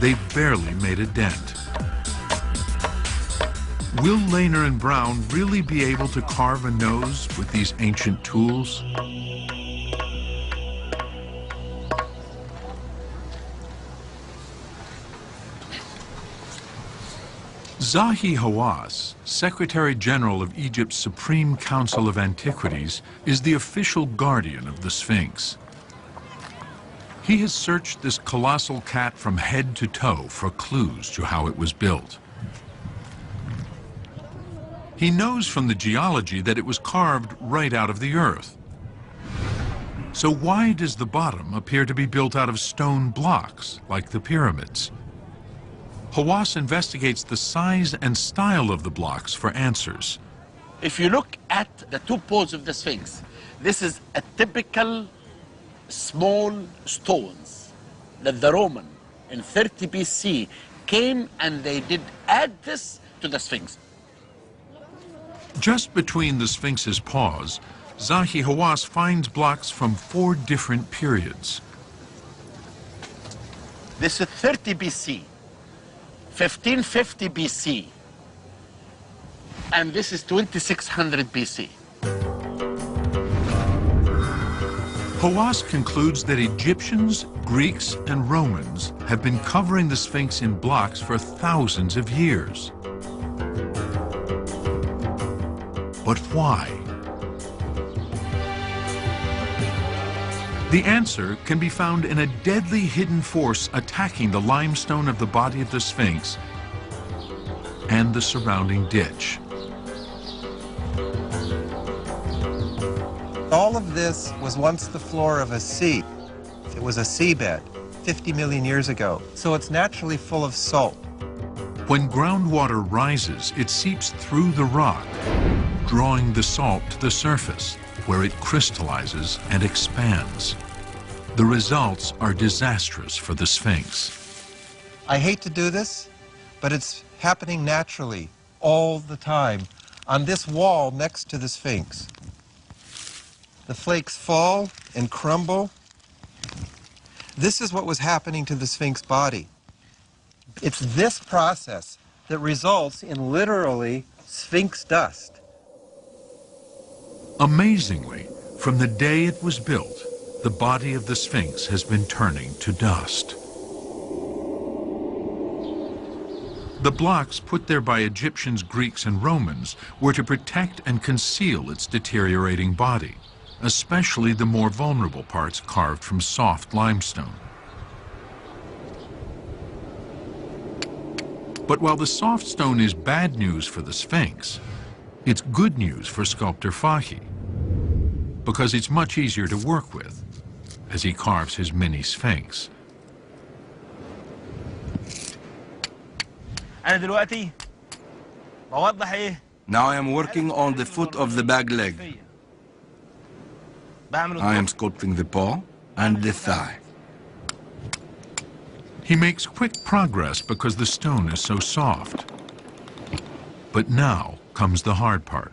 they barely made a dent. Will Lehner and Brown really be able to carve a nose with these ancient tools? Zahi Hawass, Secretary General of Egypt's Supreme Council of Antiquities, is the official guardian of the Sphinx. He has searched this colossal cat from head to toe for clues to how it was built. He knows from the geology that it was carved right out of the earth. So why does the bottom appear to be built out of stone blocks, like the pyramids? Hawass investigates the size and style of the blocks for answers. If you look at the two poles of the Sphinx, this is a typical small stones that the Roman in 30 BC came and they did add this to the Sphinx. Just between the Sphinx's paws, Zahi Hawass finds blocks from 4 different periods. This is 30 BC, 1550 BC, and this is 2600 BC. Hawass concludes that Egyptians, Greeks, and Romans have been covering the Sphinx in blocks for thousands of years. But why? The answer can be found in a deadly hidden force attacking the limestone of the body of the Sphinx and the surrounding ditch. All of this was once the floor of a sea. It was a seabed 50 million years ago, so it's naturally full of salt. When groundwater rises, it seeps through the rock, drawing the salt to the surface, where it crystallizes and expands. The results are disastrous for the Sphinx. I hate to do this, but it's happening naturally all the time on this wall next to the Sphinx. The flakes fall and crumble. This is what was happening to the Sphinx body. It's this process that results in literally Sphinx dust. Amazingly, from the day it was built, the body of the Sphinx has been turning to dust. The blocks put there by Egyptians, Greeks, and Romans were to protect and conceal its deteriorating body, especially the more vulnerable parts carved from soft limestone. But while the soft stone is bad news for the Sphinx, it's good news for sculptor Fahy, because it's much easier to work with as he carves his mini Sphinx. Now I am working on the foot of the back leg. I am sculpting the paw and the thigh. He makes quick progress because the stone is so soft. But now comes the hard part.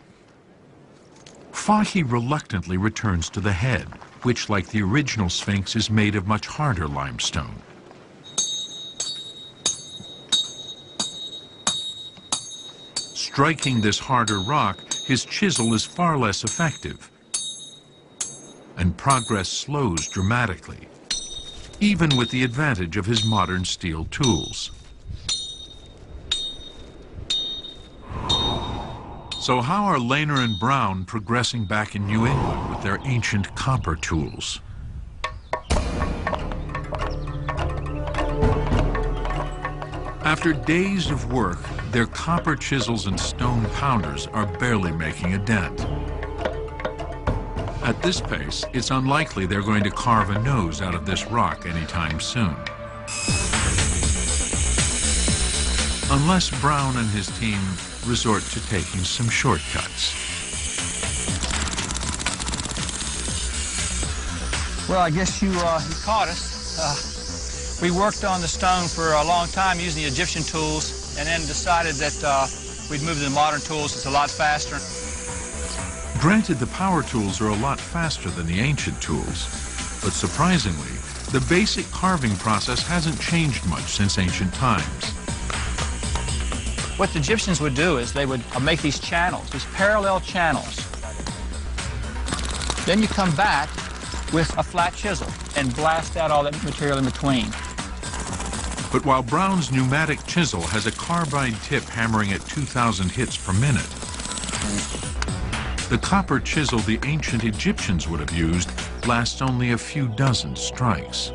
Fahy reluctantly returns to the head, which, like the original Sphinx, is made of much harder limestone. Striking this harder rock, his chisel is far less effective, and progress slows dramatically, even with the advantage of his modern steel tools. So how are Lehner and Brown progressing back in New England with their ancient copper tools? After days of work, their copper chisels and stone pounders are barely making a dent. At this pace, it's unlikely they're going to carve a nose out of this rock anytime soon. Unless Brown and his team resort to taking some shortcuts. Well, I guess you caught us. We worked on the stone for a long time using the Egyptian tools, and then decided that we'd move to the modern tools. It's a lot faster. Granted, the power tools are a lot faster than the ancient tools, but surprisingly, The basic carving process hasn't changed much since ancient times. What the Egyptians would do is they would make these channels, these parallel channels. Then you come back with a flat chisel and blast out all that material in between. But while Brown's pneumatic chisel has a carbide tip hammering at 2,000 hits per minute, the copper chisel the ancient Egyptians would have used lasts only a few dozen strikes.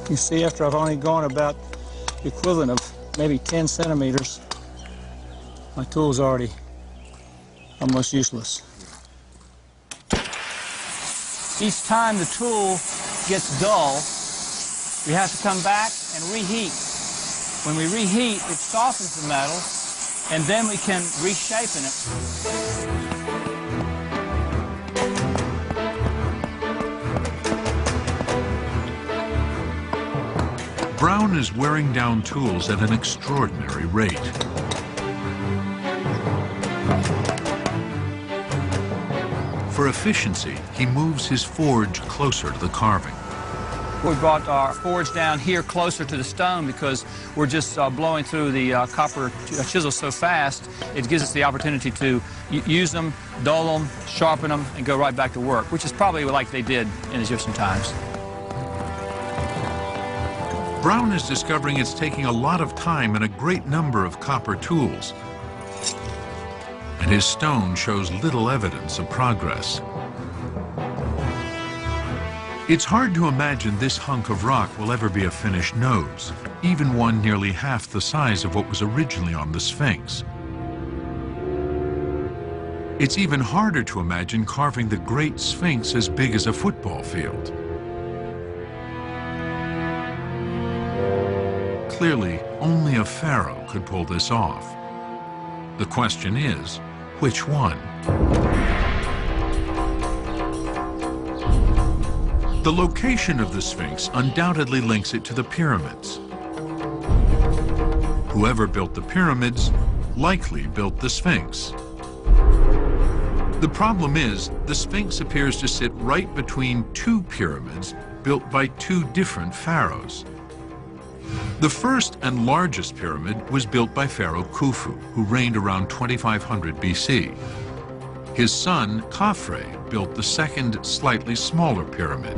You see, after I've only gone about the equivalent of maybe 10 centimeters, my tool's already almost useless. Each time the tool gets dull, we have to come back and reheat. When we reheat, it softens the metal, and then we can reshape it. Brown is wearing down tools at an extraordinary rate. For efficiency, he moves his forge closer to the carving. We brought our forge down here closer to the stone because we're just blowing through the copper chisel so fast, it gives us the opportunity to use them, dull them, sharpen them, and go right back to work, which is probably like they did in Egyptian times. Brown is discovering it's taking a lot of time and a great number of copper tools. And his stone shows little evidence of progress. It's hard to imagine this hunk of rock will ever be a finished nose, even one nearly half the size of what was originally on the Sphinx. It's even harder to imagine carving the Great Sphinx as big as a football field. Clearly, only a pharaoh could pull this off. The question is, which one? The location of the Sphinx undoubtedly links it to the pyramids. Whoever built the pyramids likely built the Sphinx. The problem is, the Sphinx appears to sit right between two pyramids built by two different pharaohs. The first and largest pyramid was built by Pharaoh Khufu, who reigned around 2500 BC. His son, Khafre, built the second, slightly smaller pyramid.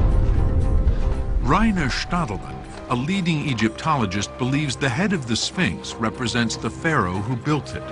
Rainer Stadelmann, a leading Egyptologist, believes the head of the Sphinx represents the pharaoh who built it.